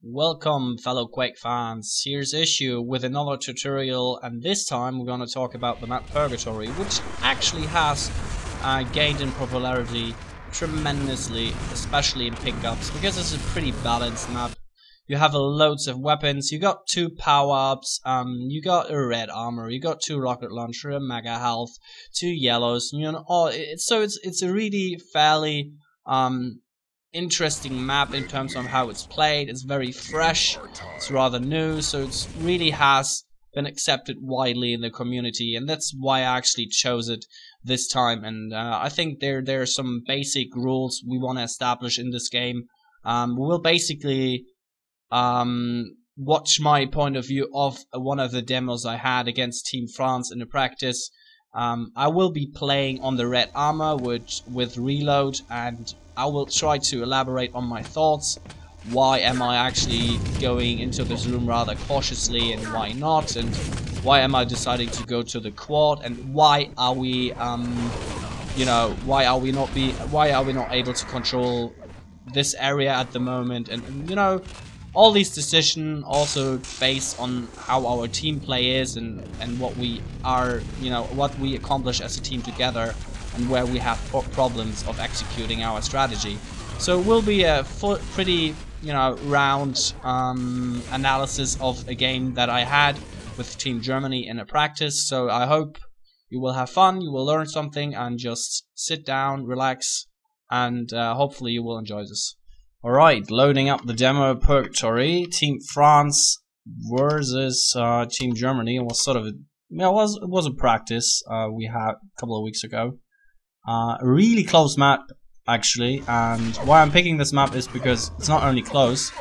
Welcome fellow Quake fans, here's ischju with another tutorial, and this time we're going to talk about the map Purgatory, which actually has gained in popularity tremendously, especially in pickups, because it's a pretty balanced map. You have loads of weapons, you got 2 power-ups, you got a red armor, you got 2 rocket launcher, a mega health, 2 yellows, you know, it's a really fairly interesting map in terms of how it's played. It's very fresh, it's rather new, so it really has been accepted widely in the community, and that's why I actually chose it this time. And I think there are some basic rules we want to establish in this game. We'll basically watch my point of view of one of the demos I had against Team France in a practice. I will be playing on the red armor with reload, and I will try to elaborate on my thoughts. Why am I actually going into this room rather cautiously, and why not? And why am I deciding to go to the quad? And why are we, why are we not able to control this area at the moment? And you know, all these decisions also based on how our team play is and what we are, what we accomplish as a team together, and where we have problems of executing our strategy. So it will be a pretty, round analysis of a game that I had with Team Germany in a practice. So I hope you will have fun, you will learn something, and just sit down, relax, and hopefully you will enjoy this. Alright, loading up the demo Purgatory. Team France versus Team Germany. It was sort of a, it was a practice we had a couple of weeks ago. A really close map, actually, and why I'm picking this map is because it's not only close,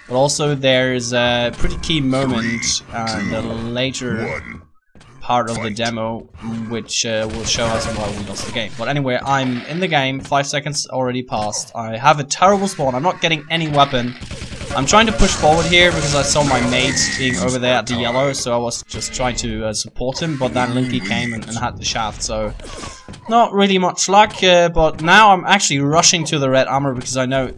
but also there's a pretty key moment in the later part of the demo, which will show us why we lost the game. But anyway, I'm in the game, 5 seconds already passed. I have a terrible spawn, I'm not getting any weapon. I'm trying to push forward here because I saw my mate being over there at the yellow, so I was just trying to support him, but then Linky came and had the shaft, so not really much luck, but now I'm actually rushing to the red armor because I know,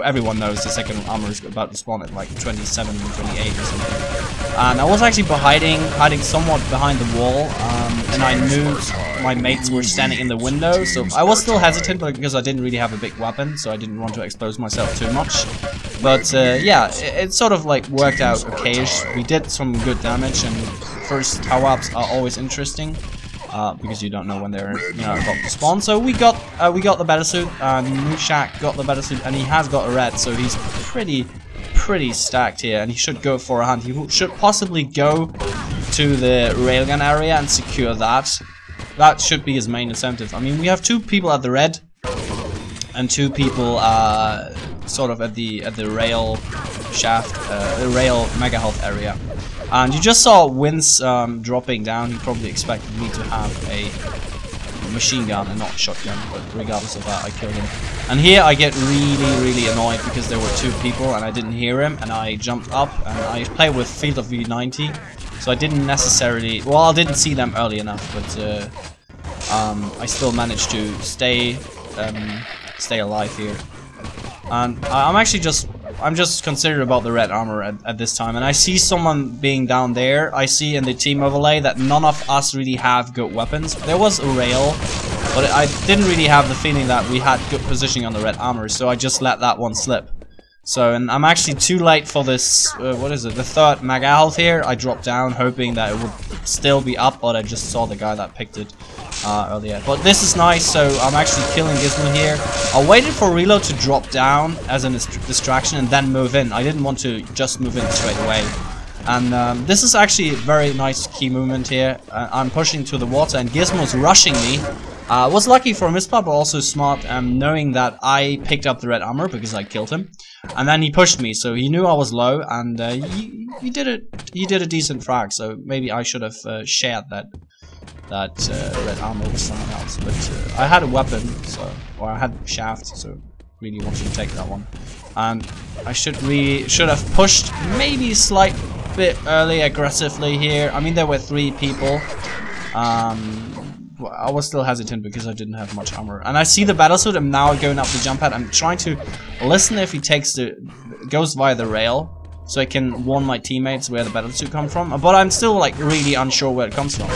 everyone knows the second armor is about to spawn at like 27 and 28 or something. And I was actually hiding somewhat behind the wall, and I knew my mates were standing in the window, so I was still hesitant because I didn't really have a big weapon, so I didn't want to expose myself too much. But yeah, it sort of like worked out okay-ish. We did some good damage, and first power-ups are always interesting. Because you don't know when they're about to spawn. So we got the battlesuit, Nushak got the battlesuit, and he has got a red, so he's pretty stacked here, and he should go for a hunt. He should possibly go to the railgun area and secure that. That should be his main incentive. I mean, we have 2 people at the red and 2 people sort of at the rail shaft, the rail mega health area. And you just saw Win's dropping down. He probably expected me to have a machine gun and not shotgun, but regardless of that, I killed him. And here I get really annoyed because there were 2 people and I didn't hear him, and I jumped up, and I play with field of view 90, so I didn't necessarily, well, I didn't see them early enough, but I still managed to stay alive here. And I'm just considerate about the red armor at this time, and I see someone being down there. I see in the team overlay that none of us really have good weapons. There was a rail, but I didn't really have the feeling that we had good positioning on the red armor, so I just let that one slip. So, and I'm actually too late for this, what is it, the 3rd mega health here. I dropped down hoping that it would still be up, but I just saw the guy that picked it earlier. But this is nice, so I'm actually killing Gizmo here. I waited for reload to drop down as a distraction and then move in. I didn't want to just move in straight away. And this is actually a very nice key movement here. I'm pushing to the water, and Gizmo's rushing me. Was lucky for his part, but also smart, knowing that I picked up the red armor because I killed him, and then he pushed me, so he knew I was low, and he did a decent frag. So maybe I should have shared that red armor with someone else, but I had a weapon, so, or I had shaft, so really wanted to take that one, and I should have pushed maybe a slight bit early aggressively here. I mean, there were 3 people. I was still hesitant because I didn't have much armor. And I see the battlesuit. I'm now going up the jump pad. I'm trying to listen if he goes via the rail. so I can warn my teammates where the battle suit come from. But I'm still like really unsure where it comes from.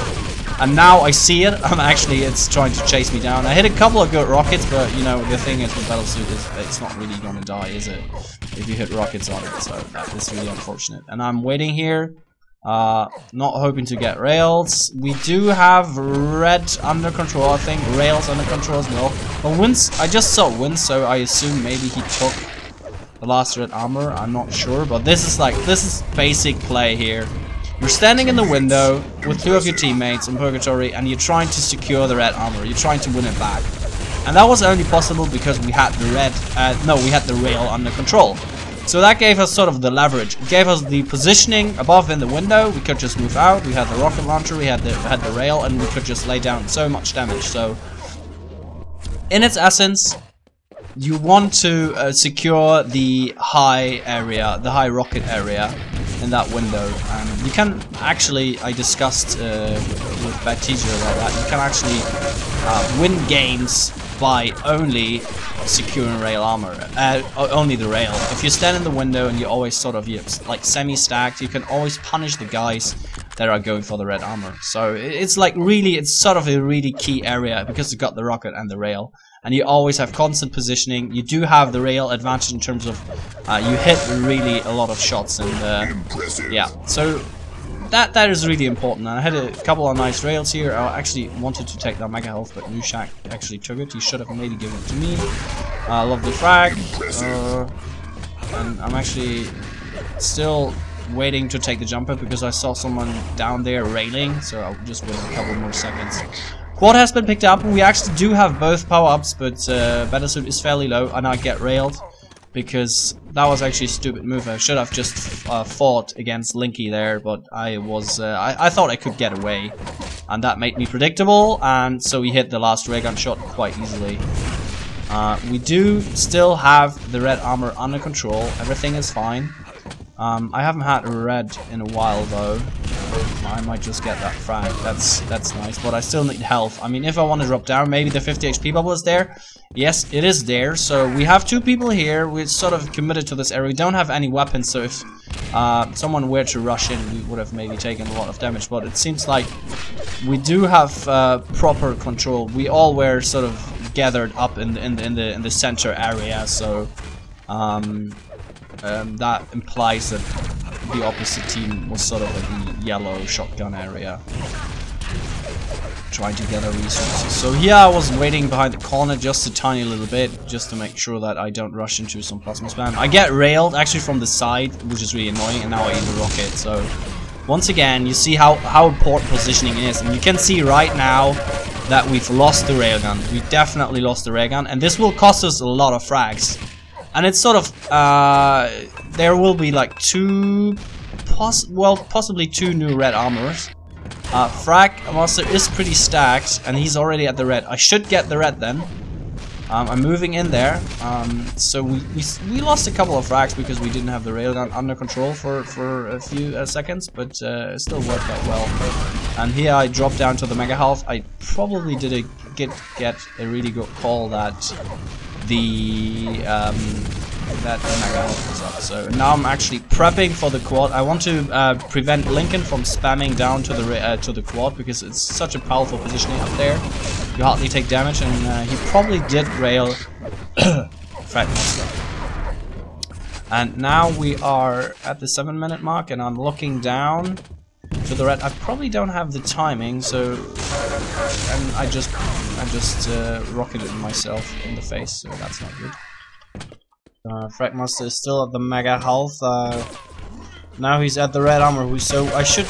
And now I see it. It's trying to chase me down. I hit a couple of good rockets, but you know the thing is, the battle suit is it's not really gonna die, is it? If you hit rockets on it, so that is really unfortunate. And I'm waiting here. Not hoping to get rails. We do have red under control, I think. Rails under control as well. But Wince, I just saw Wince, so I assume maybe he took the last red armor. I'm not sure, but this is basic play here. You're standing in the window with 2 of your teammates in Purgatory, and you're trying to secure the red armor. You're trying to win it back, and that was only possible because we had the rail under control. So that gave us sort of the leverage. It gave us the positioning above in the window. We could just move out. We had the rocket launcher. We had the rail, and we could just lay down so much damage. So, in its essence, you want to secure the high area, the high rocket area in that window. You can actually, I discussed with Baptisia about that, you can actually win games by only securing rail armor, only the rail. If you stand in the window and you always sort of like semi-stacked, you can always punish the guys that are going for the red armor. So it's like really, it's sort of a really key area because you got the rocket and the rail, and you always have constant positioning. You do have the rail advantage in terms of you hit really a lot of shots, and yeah, so that is really important. And I had a couple of nice rails here. I actually wanted to take that mega health, but Nushak actually took it. He should have maybe given it to me. Lovely frag. And I'm actually still waiting to take the jumper because I saw someone down there railing, so I'll just wait a couple more seconds. Quad has been picked up, and we actually do have both power-ups, but Battlesuit is fairly low, and I get railed because that was actually a stupid move. I should have just fought against Linky there, but I thought I could get away, and that made me predictable, and so we hit the last ray gun shot quite easily. We do still have the red armor under control. Everything is fine. I haven't had a red in a while though. I might just get that frag. That's nice, but I still need health. I mean, if I want to drop down, maybe the 50 HP bubble is there. Yes, it is there. So we have 2 people here. We're sort of committed to this area. We don't have any weapons, so if someone were to rush in, we would have maybe taken a lot of damage. But it seems like we do have proper control. We all were sort of gathered up in the center area, so that implies that the opposite team was sort of like the yellow shotgun area, trying to gather resources. So here I was waiting behind the corner just a tiny little bit, just to make sure that I don't rush into some plasma spam. I get railed actually from the side, which is really annoying, and now I eat the rocket. So once again, you see how important positioning is, and you can see right now that we've lost the railgun. We definitely lost the railgun, and this will cost us a lot of frags. And it's sort of, there will be like possibly 2 new red armors. Frag Master is pretty stacked, and he's already at the red. I should get the red then. I'm moving in there. So we lost a couple of frags because we didn't have the railgun under control for a few seconds, but it still worked out well. And here I dropped down to the mega health. I probably did get a really good call that the mega health was up. So now I'm actually prepping for the quad. I want to prevent Lincoln from spamming down to the quad because it's such a powerful positioning up there. You hardly take damage, and he probably did rail Frag Master. And now we are at the 7-minute mark, and I'm looking down to the red. I probably don't have the timing, so and I just rocketed myself in the face, so that's not good. Frag Master is still at the mega health. Now he's at the red armor, so I should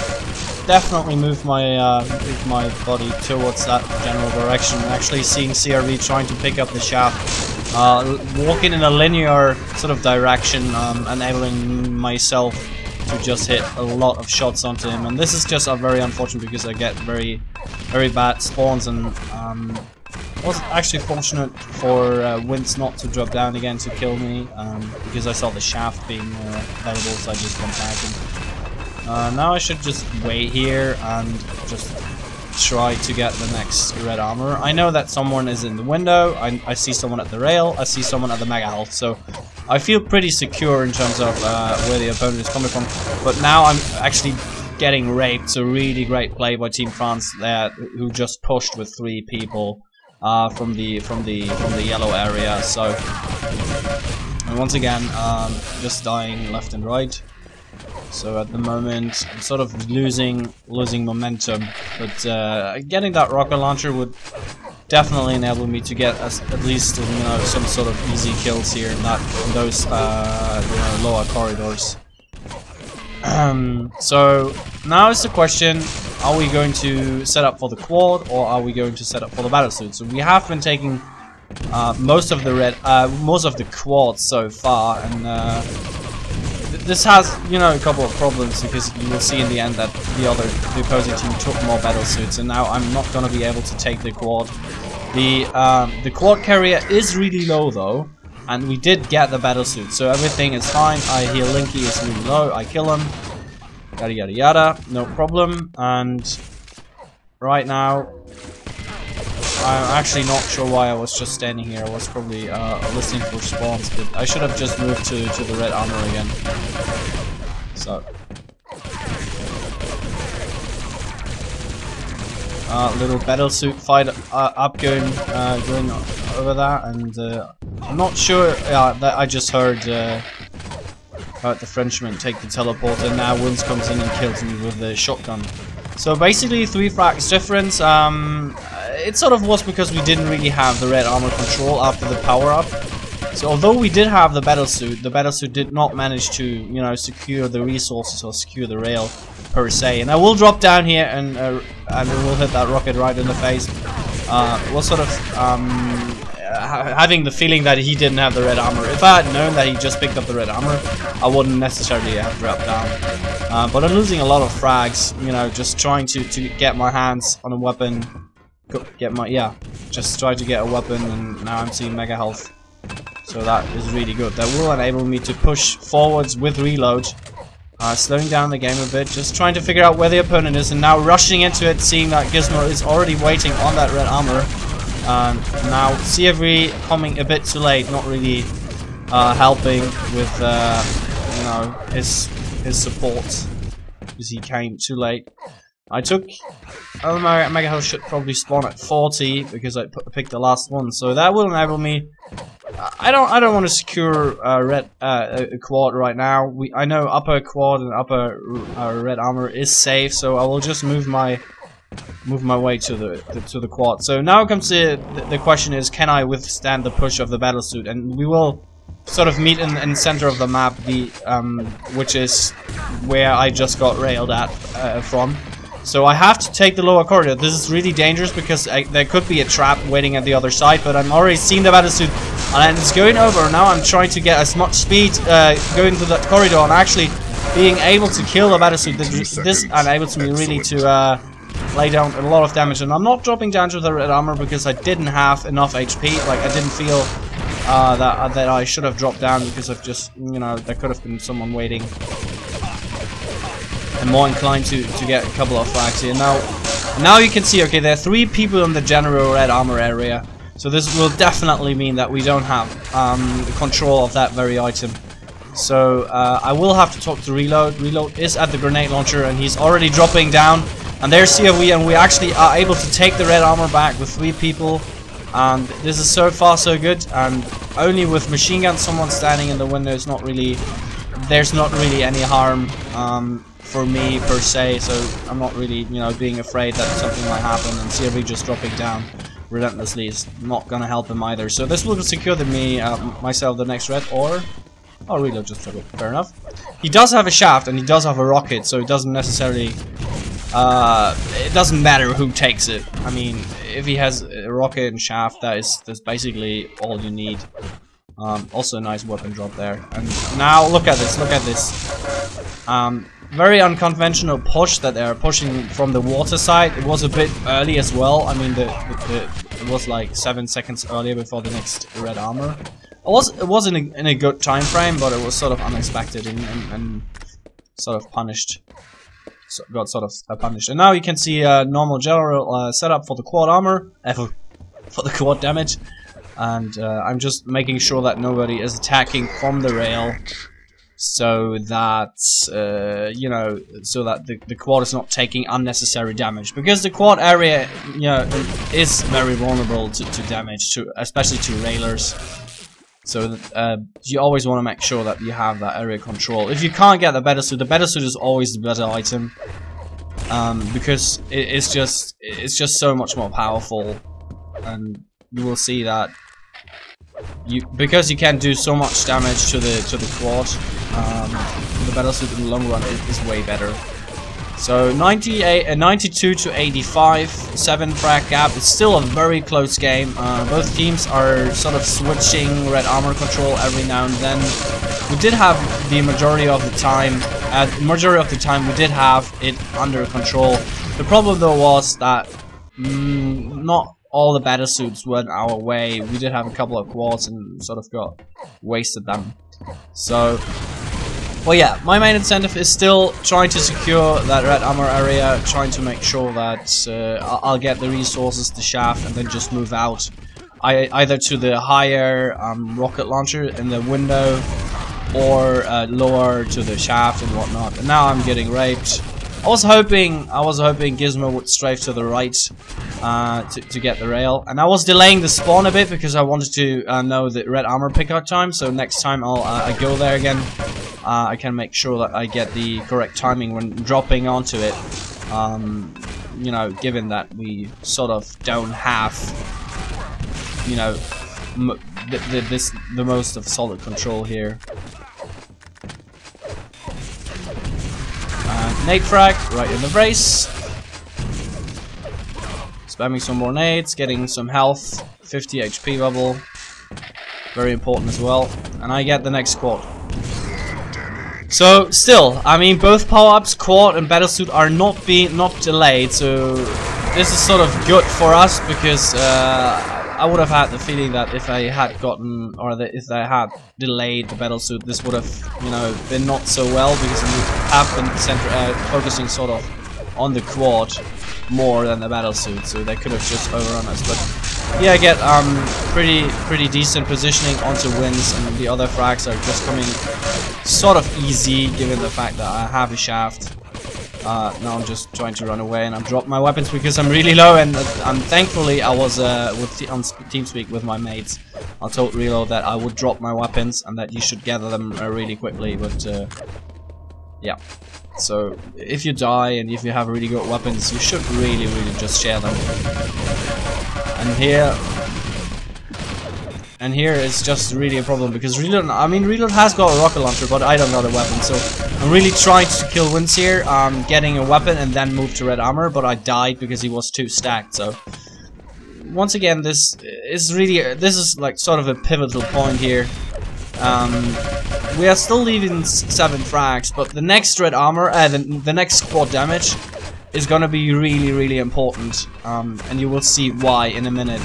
definitely move my body towards that general direction. Actually seeing CRV trying to pick up the shaft, walking in a linear sort of direction, enabling myself to just hit a lot of shots onto him, and this is just very unfortunate because I get very bad spawns, and I was actually fortunate for Wince not to drop down again to kill me, because I saw the shaft being available, so I just went back. And now I should just wait here and just try to get the next red armor. I know that someone is in the window. I see someone at the rail. I see someone at the mega health. So I feel pretty secure in terms of where the opponent is coming from. But now I'm actually getting raped. So really great play by Team France there, who just pushed with 3 people from the yellow area. So, and once again, just dying left and right. So at the moment, I'm sort of losing momentum, but getting that rocket launcher would definitely enable me to get at least, you know, some sort of easy kills here in those you know, lower corridors. So now is the question: are we going to set up for the quad, or are we going to set up for the battlesuit? So we have been taking most of the quads so far, and this has, you know, a couple of problems, because you will see in the end that the opposing team took more battlesuits, and now I'm not going to be able to take the quad. The quad carrier is really low though, and we did get the battlesuit, so everything is fine. I hear Linky is really low, I kill him, yada yada yada, no problem. And right now, I'm actually not sure why I was just standing here. I was probably listening for spawns, but I should have just moved to the red armor again. So, little battlesuit fight up going over that, and I'm not sure. Yeah, that I just heard the Frenchman take the teleporter, and now Wins comes in and kills me with the shotgun. So basically 3 frags difference. It sort of was because we didn't really have the red armor control after the power up. So although we did have the battlesuit did not manage to, you know, secure the resources or secure the rail per se. And I will drop down here and we'll hit that rocket right in the face. We'll sort of having the feeling that he didn't have the red armor. If I had known that he just picked up the red armor, I wouldn't necessarily have dropped down. But I'm losing a lot of frags, you know, just trying to get my hands on a weapon. Just try to get a weapon, and now I'm seeing mega health. So that is really good. That will enable me to push forwards with reload. Slowing down the game a bit, just trying to figure out where the opponent is, and now rushing into it, seeing that Gizmo is already waiting on that red armor. Now CFV coming a bit too late, not really helping with you know, his support, because he came too late. I took Mega Health should probably spawn at 40 because I picked the last one, so that will enable me. I don't want to secure a quad right now. I know upper quad and upper red armor is safe, so I will just move my way to the quad. So now comes the question is, can I withstand the push of the battlesuit? And we will sort of meet in the center of the map, which is where I just got railed at from. So I have to take the lower corridor. This is really dangerous because there could be a trap waiting at the other side, but I'm already seeing the battlesuit and it's going over. Now I'm trying to get as much speed going to the corridor and actually being able to kill the battlesuit. This enables me really to lay down a lot of damage, and I'm not dropping down to the red armor because I didn't have enough HP. Like, I didn't feel that I should have dropped down, because of just, you know, there could have been someone waiting. I'm more inclined to get a couple of frags here. Now you can see, okay, there are 3 people in the general red armor area, so this will definitely mean that we don't have control of that very item. So I will have to talk to Reload. Reload is at the grenade launcher and he's already dropping down. And there's CFV, and we actually are able to take the red armor back with 3 people. And this is so far so good. And only with machine gun, someone standing in the window is not really. There's not really any harm for me per se. So I'm not really, you know, being afraid that something might happen. And CFV just dropping down relentlessly is not gonna help him either. So this will secure myself the next red, or. Oh, Reload just took it. Fair enough. He does have a shaft and he does have a rocket, so it doesn't necessarily. It doesn't matter who takes it. I mean, if he has a rocket and shaft, that's basically all you need. Also a nice weapon drop there. And now look at this, look at this. Very unconventional push that they're pushing from the water side. It was a bit early as well. I mean, it was like 7 seconds earlier before the next red armor. It was in a good time frame, but it was sort of unexpected and sort of punished. So got sort of punished. And now you can see a normal general setup for the quad armor, for the quad damage. and I'm just making sure that nobody is attacking from the rail, so that you know, so that the quad is not taking unnecessary damage, because the quad area, you know, is very vulnerable to damage, especially to railers. So you always want to make sure that you have that area control. If you can't get the better suit is always the better item, because it's just so much more powerful, and you will see that because you can do so much damage to the quad. The better suit in the long run is way better. So 92 to 85, 7 frag gap. It's still a very close game. Both teams are sort of switching red armor control every now and then. We did have the majority of the time. We did have it under control. The problem though was that not all the battle suits went our way. We did have a couple of quads and sort of got wasted them. So. Well, yeah, my main incentive is still trying to secure that red armor area, trying to make sure that I'll get the resources, the shaft, and then just move out. Either to the higher rocket launcher in the window, or lower to the shaft and whatnot. And now I'm getting raped. I was hoping Gizmo would strafe to the right to get the rail, and I was delaying the spawn a bit because I wanted to know the red armor pickup time. So next time I go there again, I can make sure that I get the correct timing when dropping onto it. You know, given that we sort of don't have, you know, the most of solid control here. Nade frag right in the brace. Spamming some more nades, getting some health, 50 HP bubble, very important as well. And I get the next quad. So still, I mean, both power-ups, quad and battlesuit, are not delayed. So this is sort of good for us, because I would have had the feeling that if I had gotten, or that if I had delayed the battlesuit, this would have, you know, been not so well, because we have been focusing sort of on the quad more than the battlesuit, so they could have just overrun us. But yeah, I get pretty decent positioning onto wins, and the other frags are just coming sort of easy, given the fact that I have a shaft. Now I'm just trying to run away, and I'm dropping my weapons because I'm really low, and thankfully I was on TeamSpeak with my mates. I told Reload that I would drop my weapons and that you should gather them really quickly, but yeah. So if you die and if you have really good weapons, you should really just share them. And here it's just really a problem, because Reload, I mean, Reload has got a rocket launcher, but I don't got a weapon, so I'm really trying to kill wins here, getting a weapon and then move to red armor, but I died because he was too stacked. So once again, this is like sort of a pivotal point here. We are still leaving 7 frags, but the next red armor, the next quad damage is gonna be really important, and you will see why in a minute.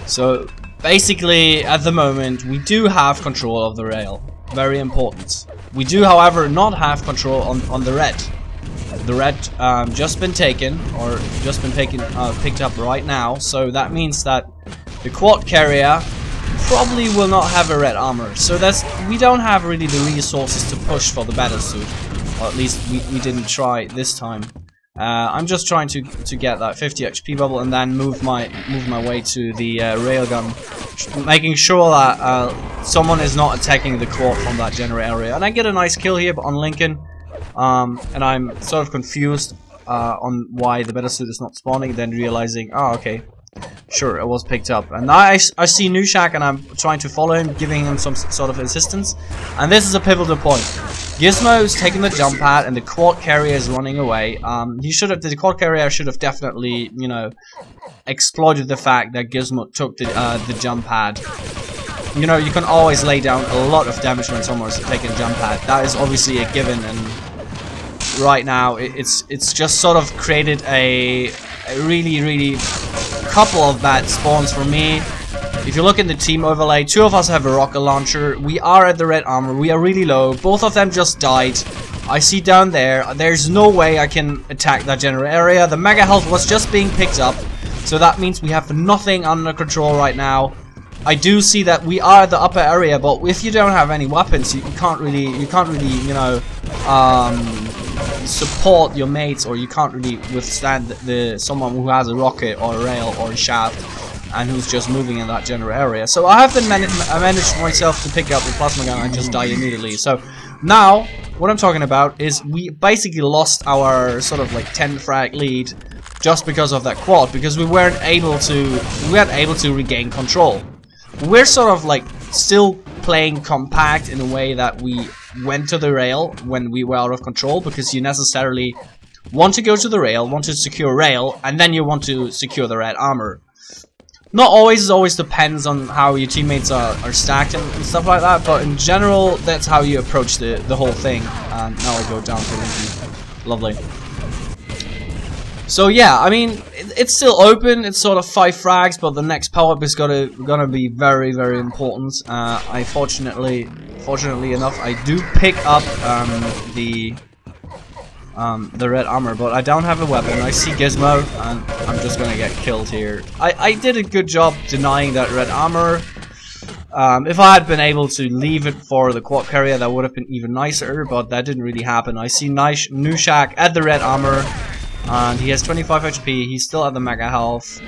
So basically, at the moment, we do have control of the rail. Very important. We do, however, not have control on the red. The red just been taken, or just been picked up right now. So that means that the quad carrier probably will not have a red armor. So we don't have really the resources to push for the battlesuit, or at least we didn't try this time. I'm just trying to get that 50 HP bubble and then move my way to the railgun, making sure that someone is not attacking the quad from that general area. And I get a nice kill here on Lincoln, and I'm sort of confused on why the battlesuit is not spawning. Then realizing, oh, okay, sure, it was picked up. And now I see Nushak, and I'm trying to follow him, giving him some sort of assistance. And this is a pivotal point. Gizmo's taking the jump pad, and the quad carrier is running away. The quad carrier should have definitely, you know, exploited the fact that Gizmo took the jump pad. You know, you can always lay down a lot of damage when someone's taking a jump pad. That is obviously a given, and right now it's just sort of created a really couple of bad spawns for me. If you look in the team overlay, 2 of us have a rocket launcher. We are at the red armor. We are really low. Both of them just died. I see down there. There's no way I can attack that general area. The mega health was just being picked up. So that means we have nothing under control right now. I do see that we are at the upper area, but if you don't have any weapons, you can't really, you know, support your mates, or you can't really withstand someone who has a rocket or a rail or a shaft and who's just moving in that general area. So I have been managed myself to pick up the plasma gun and just die immediately. So now what I'm talking about is we basically lost our sort of like 10 frag lead just because of that quad, because we weren't able to regain control. We're sort of like still playing compact in a way that we went to the rail when we were out of control, because you necessarily want to go to the rail, want to secure rail, and then you want to secure the red armor. Not always, it always depends on how your teammates are stacked and stuff like that, but in general, that's how you approach the whole thing. And now I'll go down to Linky. Lovely. So yeah, I mean, it's still open. It's sort of 5 frags, but the next power-up is gonna be very, very important. Fortunately enough, I do pick up the red armor, but I don't have a weapon. I see Gizmo, and I'm just gonna get killed here. I did a good job denying that red armor. If I had been able to leave it for the quad carrier, that would have been even nicer, but that didn't really happen. I see Nushak at the red armor, and he has 25 HP. He's still at the mega health.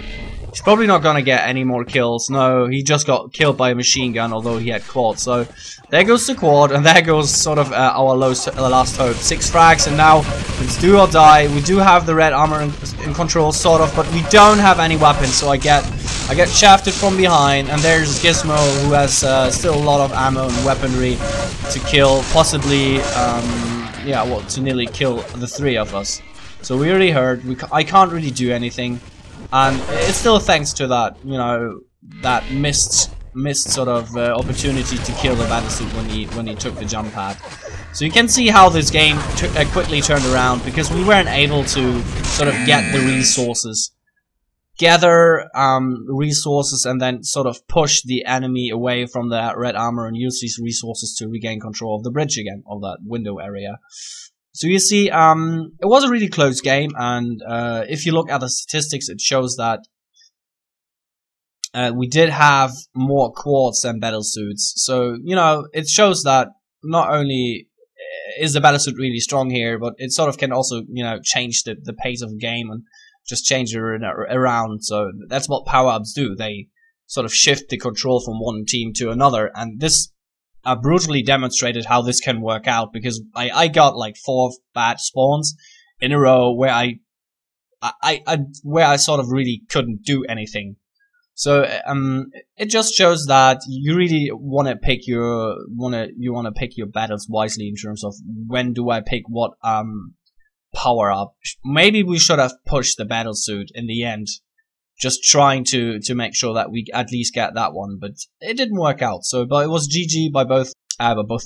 He's probably not gonna get any more kills. No, he just got killed by a machine gun, although he had quad. So there goes the quad, and there goes sort of our last hope. 6 frags, and now it's do or die. We do have the red armor in control, sort of, but we don't have any weapons. So I get shafted from behind, and there's Gizmo, who has still a lot of ammo and weaponry to kill, possibly, yeah, well, to nearly kill the 3 of us. So we already heard. I can't really do anything. And it's still thanks to that, you know, that missed sort of opportunity to kill the battlesuit when he took the jump pad. So you can see how this game quickly turned around, because we weren't able to sort of get the resources, gather resources, and then sort of push the enemy away from the red armor and use these resources to regain control of the bridge again, of that window area. So you see, it was a really close game, and if you look at the statistics, it shows that we did have more quads than battlesuits. So, you know, it shows that not only is the battlesuit really strong here, but it sort of can also, you know, change the pace of the game and just change it around. So that's what power-ups do. They sort of shift the control from one team to another, and this brutally demonstrated how this can work out, because I got like 4 bad spawns in a row where I sort of really couldn't do anything. So it just shows that you really want to pick your battles wisely in terms of when do I pick what power up. Maybe we should have pushed the battlesuit in the end, just trying to make sure that we at least get that one, but it didn't work out. So, but it was GG by both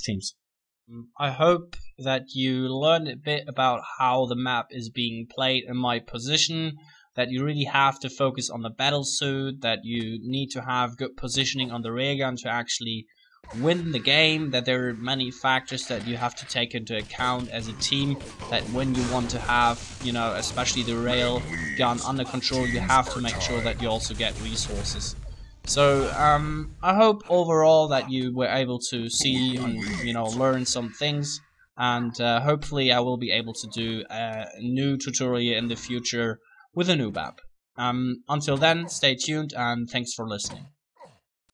teams. I hope that you learned a bit about how the map is being played in my position, that you really have to focus on the battlesuit, that you need to have good positioning on the rear gun to actually win the game, that there are many factors that you have to take into account as a team, that when you want to have, you know, especially the rail gun under control, you have to make sure that you also get resources. So I hope overall that you were able to see and, you know, learn some things, and hopefully I will be able to do a new tutorial in the future with a new map. Until then, stay tuned, and thanks for listening.